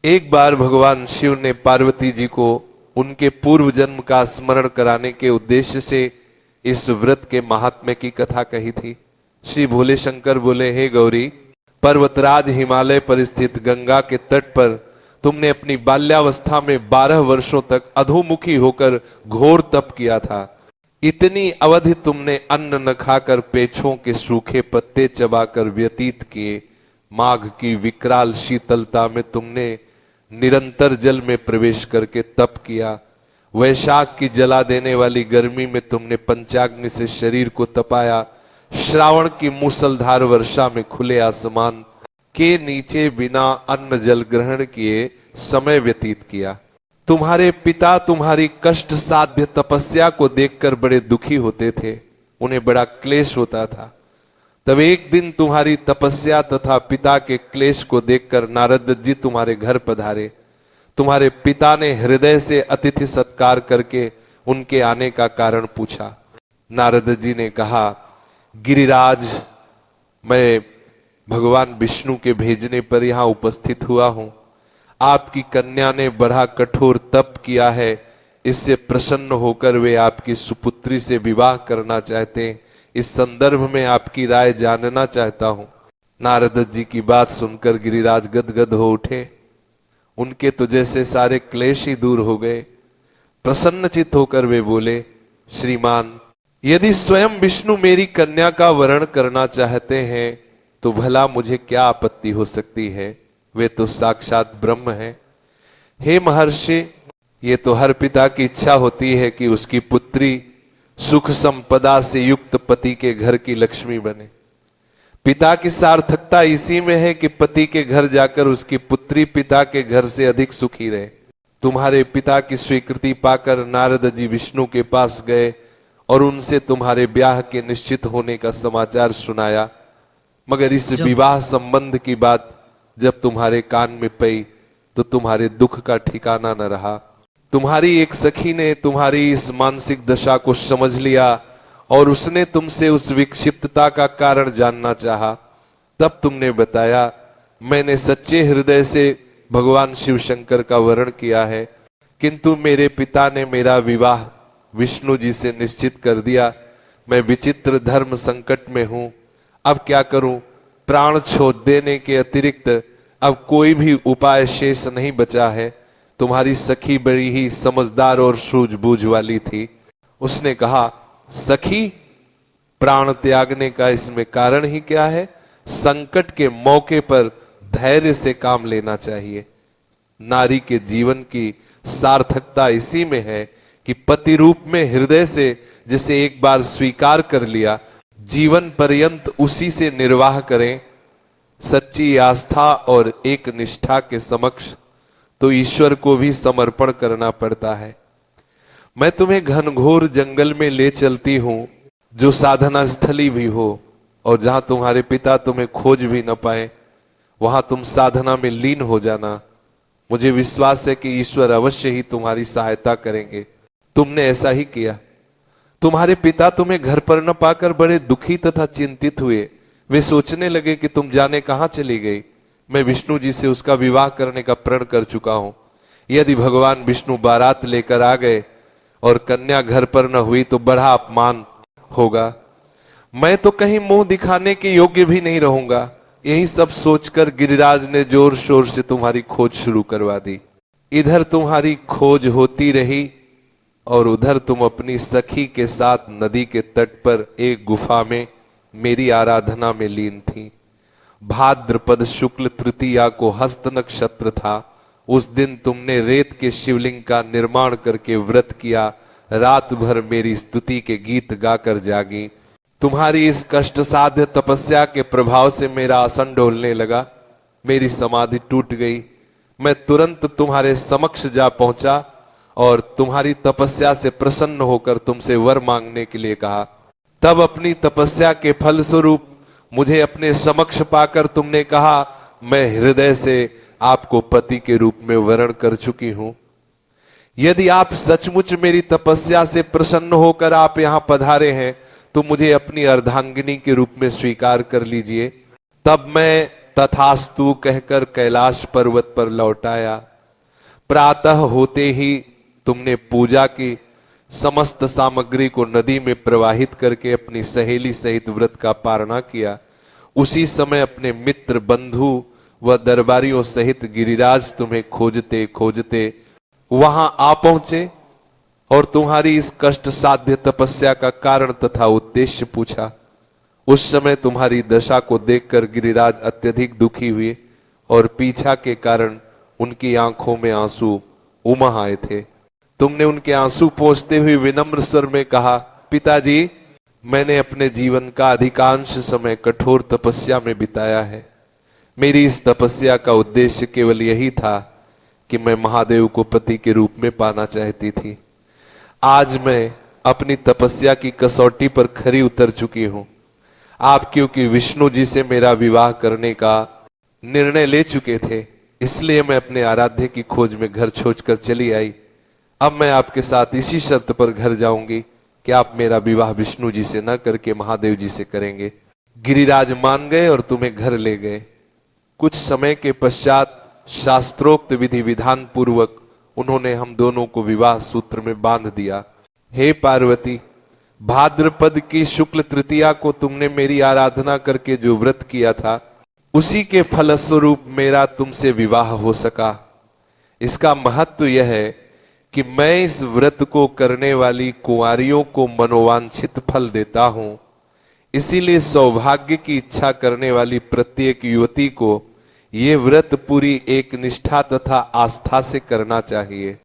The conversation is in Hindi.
एक बार भगवान शिव ने पार्वती जी को उनके पूर्व जन्म का स्मरण कराने के उद्देश्य से इस व्रत के महात्म्य की कथा कही थी। श्री भोले शंकर बोले, हे गौरी, पर्वतराज हिमालय पर स्थित गंगा के तट पर तुमने अपनी बाल्यावस्था में 12 वर्षों तक अधोमुखी होकर घोर तप किया था। इतनी अवधि तुमने अन्न न खाकर पेड़ों के सूखे पत्ते चबाकर व्यतीत किए। माघ की विकराल शीतलता में तुमने निरंतर जल में प्रवेश करके तप किया। वैशाख की जला देने वाली गर्मी में तुमने पंचाग्नि से शरीर को तपाया। श्रावण की मूसलधार वर्षा में खुले आसमान के नीचे बिना अन्न जल ग्रहण किए समय व्यतीत किया। तुम्हारे पिता तुम्हारी कष्ट साध्य तपस्या को देखकर बड़े दुखी होते थे, उन्हें बड़ा क्लेश होता था। तब एक दिन तुम्हारी तपस्या तथा पिता के क्लेश को देखकर नारद जी तुम्हारे घर पधारे। तुम्हारे पिता ने हृदय से अतिथि सत्कार करके उनके आने का कारण पूछा। नारद जी ने कहा, गिरिराज, मैं भगवान विष्णु के भेजने पर यहां उपस्थित हुआ हूं। आपकी कन्या ने बड़ा कठोर तप किया है, इससे प्रसन्न होकर वे आपकी सुपुत्री से विवाह करना चाहते हैं। इस संदर्भ में आपकी राय जानना चाहता हूं। नारद जी की बात सुनकर गिरिराज गदगद हो उठे। उनके तो जैसे सारे क्लेश ही दूर हो गए। प्रसन्नचित होकर वे बोले, श्रीमान, यदि स्वयं विष्णु मेरी कन्या का वरण करना चाहते हैं तो भला मुझे क्या आपत्ति हो सकती है? वे तो साक्षात ब्रह्म हैं। हे महर्षि, ये तो हर पिता की इच्छा होती है कि उसकी पुत्री सुख संपदा से युक्त पति के घर की लक्ष्मी बने। पिता की सार्थकता इसी में है कि पति के घर जाकर उसकी पुत्री पिता के घर से अधिक सुखी रहे। तुम्हारे पिता की स्वीकृति पाकर नारद जी विष्णु के पास गए और उनसे तुम्हारे ब्याह के निश्चित होने का समाचार सुनाया। मगर इस विवाह संबंध की बात जब तुम्हारे कान में पई तो तुम्हारे दुख का ठिकाना न रहा। तुम्हारी एक सखी ने तुम्हारी इस मानसिक दशा को समझ लिया और उसने तुमसे उस विक्षिप्तता का कारण जानना चाहा। तब तुमने बताया, मैंने सच्चे हृदय से भगवान शिव शंकर का वरण किया है, किंतु मेरे पिता ने मेरा विवाह विष्णु जी से निश्चित कर दिया। मैं विचित्र धर्म संकट में हूं, अब क्या करूं? प्राण छोड़ देने के अतिरिक्त अब कोई भी उपाय शेष नहीं बचा है। तुम्हारी सखी बड़ी ही समझदार और सूझबूझ वाली थी। उसने कहा, सखी, प्राण त्यागने का इसमें कारण ही क्या है? संकट के मौके पर धैर्य से काम लेना चाहिए। नारी के जीवन की सार्थकता इसी में है कि पति रूप में हृदय से जिसे एक बार स्वीकार कर लिया, जीवन पर्यंत उसी से निर्वाह करें। सच्ची आस्था और एक निष्ठा के समक्ष तो ईश्वर को भी समर्पण करना पड़ता है। मैं तुम्हें घनघोर जंगल में ले चलती हूं, जो साधना स्थली भी हो, और जहां तुम्हारे पिता तुम्हें खोज भी न पाए, वहां तुम साधना में लीन हो जाना। मुझे विश्वास है कि ईश्वर अवश्य ही तुम्हारी सहायता करेंगे। तुमने ऐसा ही किया। तुम्हारे पिता तुम्हें घर पर न पाकर बड़े दुखी तथा चिंतित हुए। वे सोचने लगे कि तुम जाने कहां चली गई। मैं विष्णु जी से उसका विवाह करने का प्रण कर चुका हूं। यदि भगवान विष्णु बारात लेकर आ गए और कन्या घर पर न हुई तो बड़ा अपमान होगा। मैं तो कहीं मुंह दिखाने के योग्य भी नहीं रहूंगा। यही सब सोचकर गिरिराज ने जोर शोर से तुम्हारी खोज शुरू करवा दी। इधर तुम्हारी खोज होती रही और उधर तुम अपनी सखी के साथ नदी के तट पर एक गुफा में मेरी आराधना में लीन थी। भाद्रपद शुक्ल तृतीया को हस्त नक्षत्र था। उस दिन तुमने रेत के शिवलिंग का निर्माण करके व्रत किया। रात भर मेरी स्तुति के गीत गाकर जागी। तुम्हारी इस कष्ट साध्य तपस्या के प्रभाव से मेरा आसन डोलने लगा। मेरी समाधि टूट गई। मैं तुरंत तुम्हारे समक्ष जा पहुंचा और तुम्हारी तपस्या से प्रसन्न होकर तुमसे वर मांगने के लिए कहा। तब अपनी तपस्या के फल स्वरूप मुझे अपने समक्ष पाकर तुमने कहा, मैं हृदय से आपको पति के रूप में वरण कर चुकी हूं। यदि आप सचमुच मेरी तपस्या से प्रसन्न होकर आप यहां पधारे हैं तो मुझे अपनी अर्धांगिनी के रूप में स्वीकार कर लीजिए। तब मैं तथास्तु कहकर कैलाश पर्वत पर लौट आया। प्रातः होते ही तुमने पूजा की समस्त सामग्री को नदी में प्रवाहित करके अपनी सहेली सहित व्रत का पारणा किया। उसी समय अपने मित्र, बंधु व दरबारियों सहित गिरिराज तुम्हें खोजते खोजते वहां आ पहुंचे और तुम्हारी इस कष्ट साध्य तपस्या का कारण तथा उद्देश्य पूछा। उस समय तुम्हारी दशा को देखकर गिरिराज अत्यधिक दुखी हुए और पीछा के कारण उनकी आंखों में आंसू उमड़ आए थे। तुमने उनके आंसू पोंछते हुए विनम्र स्वर में कहा, पिताजी, मैंने अपने जीवन का अधिकांश समय कठोर तपस्या में बिताया है। मेरी इस तपस्या का उद्देश्य केवल यही था कि मैं महादेव को पति के रूप में पाना चाहती थी। आज मैं अपनी तपस्या की कसौटी पर खरी उतर चुकी हूं। आप क्योंकि विष्णु जी से मेरा विवाह करने का निर्णय ले चुके थे, इसलिए मैं अपने आराध्य की खोज में घर छोड़कर चली आई। अब मैं आपके साथ इसी शर्त पर घर जाऊंगी कि आप मेरा विवाह विष्णु जी से न करके महादेव जी से करेंगे। गिरिराज मान गए और तुम्हें घर ले गए। कुछ समय के पश्चात शास्त्रोक्त विधि विधान पूर्वक उन्होंने हम दोनों को विवाह सूत्र में बांध दिया। हे पार्वती, भाद्रपद की शुक्ल तृतीया को तुमने मेरी आराधना करके जो व्रत किया था, उसी के फलस्वरूप मेरा तुमसे विवाह हो सका। इसका महत्व यह है कि मैं इस व्रत को करने वाली कुंवारियों को मनोवांछित फल देता हूं। इसीलिए सौभाग्य की इच्छा करने वाली प्रत्येक युवती को ये व्रत पूरी एक निष्ठा तथा आस्था से करना चाहिए।